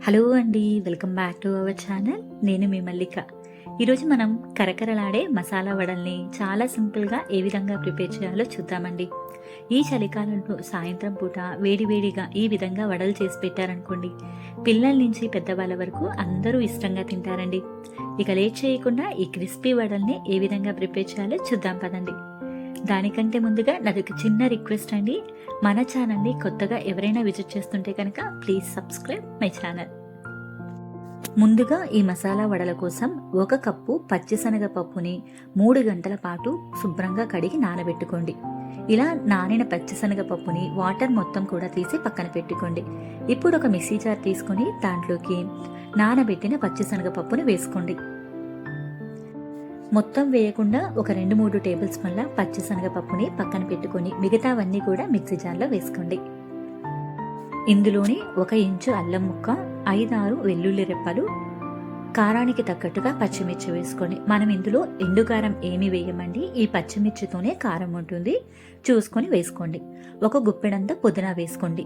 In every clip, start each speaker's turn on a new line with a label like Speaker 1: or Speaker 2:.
Speaker 1: Hello అండి, welcome back to our channel. నేను మీ మల్లిక. ఈరోజు మనం కరకరలాడే మసాలా వడల్ని చాలా సింపుల్గా ఏ విధంగా ప్రిపేర్ చేయాలో చూద్దామండి. ఈ చలికాలంలో సాయంత్రం పూట వేడివేడిగా ఈ విధంగా వడలు చేసి పెట్టారనుకోండి, పిల్లల నుంచి పెద్దవాళ్ళ వరకు అందరూ ఇష్టంగా తింటారండి. ఇక లేట్ చేయకుండా ఈ క్రిస్పీ వడల్ని ఏ విధంగా ప్రిపేర్ చేయాలో చూద్దాం పదండి. దానికంటే ముందుగా నాది ఒక చిన్న రిక్వెస్ట్ అండి. మన ఛానల్ని కొత్తగా ఎవరైనా విజిట్ చేస్తుంటే కనుక ప్లీజ్ సబ్స్క్రైబ్ మై ఛానల్. ముందుగా ఈ మసాలా వడల కోసం 1 కప్పు పచ్చిశనగపప్పుని 3 గంటల పాటు శుభ్రంగా కడిగి నానబెట్టుకోండి. ఇలా నానిన పచ్చిశనగపప్పుని వాటర్ మొత్తం కూడా తీసి పక్కన పెట్టుకోండి. ఇప్పుడు ఒక మిక్సీ జార్ తీసుకొని దాంట్లోకి నానబెట్టిన పచ్చిశనగపప్పుని వేసుకోండి. మొత్తం వేయకుండా ఒక 2-3 టేబుల్ స్పూన్ల పచ్చిశనగపప్పుని పక్కన పెట్టుకొని మిగతావన్నీ కూడా మిక్సీ జార్లో వేసుకోండి. ఇందులోని 1 ఇంచు అల్లం ముక్క, 5-6 వెల్లుల్లి రెప్పలు, కారానికి తగ్గట్టుగా పచ్చిమిర్చి వేసుకోండి. మనం ఇందులో ఎండుకారం ఏమి వేయమండి, ఈ పచ్చిమిర్చితోనే కారం ఉంటుంది, చూసుకొని వేసుకోండి. 1 గుప్పెడంత పుదీనా వేసుకోండి.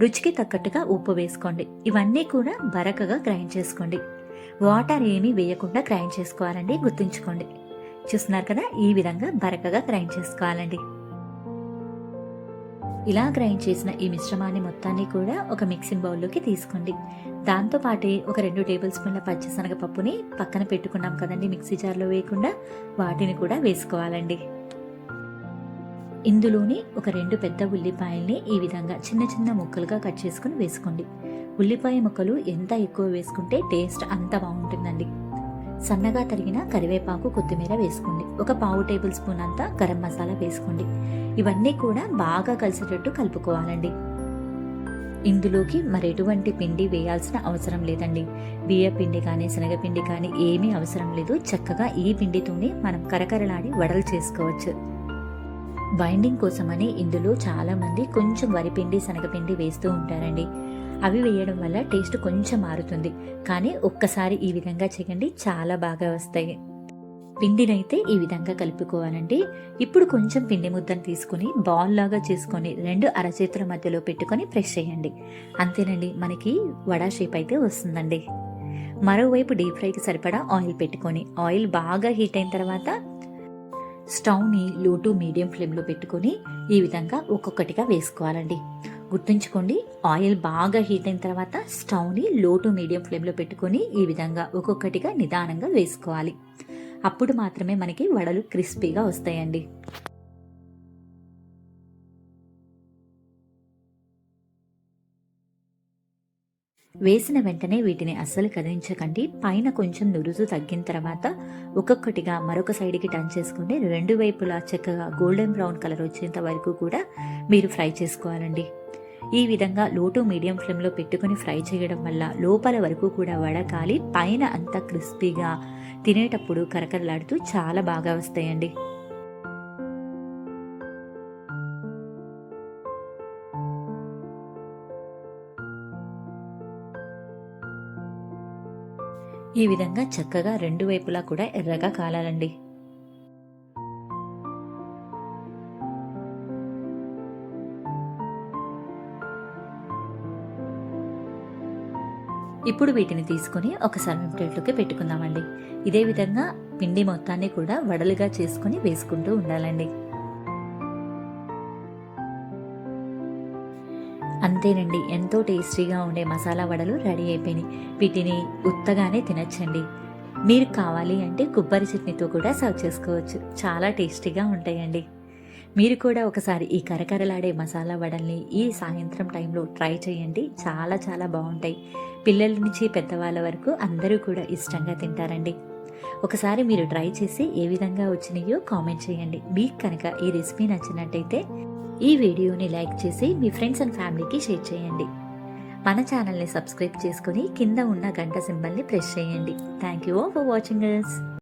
Speaker 1: రుచికి తగ్గట్టుగా ఉప్పు వేసుకోండి. ఇవన్నీ కూడా బరకగా గ్రైండ్ చేసుకోండి. వాటర్ ఏమీ వేయకుండా గ్రైండ్ చేసుకోవాలండి, గుర్తుంచుకోండి. చూస్తున్నారు కదా, ఈ విధంగా బరకగా గ్రైండ్ చేసుకోవాలండి. ఇలా గ్రైండ్ చేసిన ఈ మిశ్రమాన్ని మొత్తాన్ని కూడా ఒక మిక్సింగ్ బౌల్లోకి తీసుకోండి. దాంతో పాటే ఒక 2 టేబుల్ స్పూన్ల పచ్చిశనగపప్పుని పక్కన పెట్టుకున్నాం కదండి, మిక్సీ జార్లో వేయకుండా వాటిని కూడా వేసుకోవాలండి. ఇందులోని ఒక 2 పెద్ద ఉల్లిపాయల్ని ఈ విధంగా చిన్న చిన్న ముక్కలుగా కట్ చేసుకుని వేసుకోండి. ఉల్లిపాయ ముక్కలు ఎంత ఎక్కువ వేసుకుంటే టేస్ట్ అంత బాగుంటుందండి. సన్నగా తరిగిన కరివేపాకు, కొత్తిమీర వేసుకోండి. ఒక 1/2 టేబుల్ స్పూన్ అంతా గరం మసాలా వేసుకోండి. ఇవన్నీ కూడా బాగా కలిసేటట్టు కలుపుకోవాలండి. ఇందులోకి మరెటువంటి పిండి వేయాల్సిన అవసరం లేదండి. బియ్య పిండి కానీ శనగపిండి కానీ ఏమీ అవసరం లేదు. చక్కగా ఈ పిండితోనే మనం కరకరలాడి వడలు చేసుకోవచ్చు. బైండింగ్ కోసమని ఇందులో చాలా మంది కొంచెం వరిపిండి, శనగపిండి వేస్తూ ఉంటారండి. అవి వేయడం వల్ల టేస్ట్ కొంచెం మారుతుంది. కానీ ఒక్కసారి ఈ విధంగా చేయండి, చాలా బాగా వస్తాయి. పిండినైతే ఈ విధంగా కలుపుకోవాలండి. ఇప్పుడు కొంచెం పిండి ముద్దను తీసుకుని బాల్ లాగా చేసుకొని 2 అరచేతుల మధ్యలో పెట్టుకొని ప్రెస్ చేయండి. అంతేనండి, మనకి వడా షేప్ అయితే వస్తుందండి. మరోవైపు డీప్ ఫ్రైకి సరిపడా ఆయిల్ పెట్టుకొని, ఆయిల్ బాగా హీట్ అయిన తర్వాత స్టవ్ని లో టు మీడియం ఫ్లేమ్లో పెట్టుకొని ఈ విధంగా ఒక్కొక్కటిగా వేసుకోవాలండి. గుర్తుంచుకోండి, ఆయిల్ బాగా హీట్ అయిన తర్వాత స్టవ్ని లో టు మీడియం ఫ్లేమ్లో పెట్టుకొని ఈ విధంగా ఒక్కొక్కటిగా నిదానంగా వేసుకోవాలి. అప్పుడు మాత్రమే మనకి వడలు క్రిస్పీగా వస్తాయండి. వేసిన వెంటనే వీటిని అస్సలు కదిలించకండి. పైన కొంచెం నురుజు తగ్గిన తర్వాత ఒక్కొక్కటిగా మరొక సైడ్కి టర్న్ చేసుకుని 2 వైపులా చక్కగా గోల్డెన్ బ్రౌన్ కలర్ వచ్చేంత వరకు కూడా మీరు ఫ్రై చేసుకోవాలండి. ఈ విధంగా లో టు మీడియం ఫ్లేమ్లో పెట్టుకుని ఫ్రై చేయడం వల్ల లోపల వరకు కూడా వడకాలి, పైన అంతా క్రిస్పీగా తినేటప్పుడు కరకరలాడుతూ చాలా బాగా వస్తాయండి. ఈ విధంగా చక్కగా 2 వైపులా కూడా ఎర్రగా కాలాలండి. ఇప్పుడు వీటిని తీసుకొని ఒక సర్వింగ్ ప్లేట్లోకి పెట్టుకుందామండి. ఇదే విధంగా పిండి మొత్తాన్ని కూడా వడలుగా చేసుకుని వేసుకుంటూ ఉండాలండి. అంతేనండి, ఎంతో టేస్టీగా ఉండే మసాలా వడలు రెడీ అయిపోయినాయి. వీటిని ఉత్తగానే తినచ్చండి. మీరు కావాలి అంటే కొబ్బరి చట్నీతో కూడా సర్వ్ చేసుకోవచ్చు. చాలా టేస్టీగా ఉంటాయండి. మీరు కూడా ఒకసారి ఈ కరకరలాడే మసాలా వడల్ని ఈ సాయంత్రం టైంలో ట్రై చేయండి. చాలా చాలా బాగుంటాయి. పిల్లల నుంచి పెద్దవాళ్ళ వరకు అందరూ కూడా ఇష్టంగా తింటారండి. ఒకసారి మీరు ట్రై చేసి ఏ విధంగా వచ్చినాయో కామెంట్ చేయండి. మీకు కనుక ఈ రెసిపీ నచ్చినట్టయితే ఈ వీడియోని లైక్ చేసి మీ ఫ్రెండ్స్ అండ్ ఫ్యామిలీకి షేర్ చేయండి. మన ఛానల్ని సబ్స్క్రైబ్ చేసుకుని కింద ఉన్న గంట సింబల్ని ప్రెస్ చేయండి. Thank you for watching us.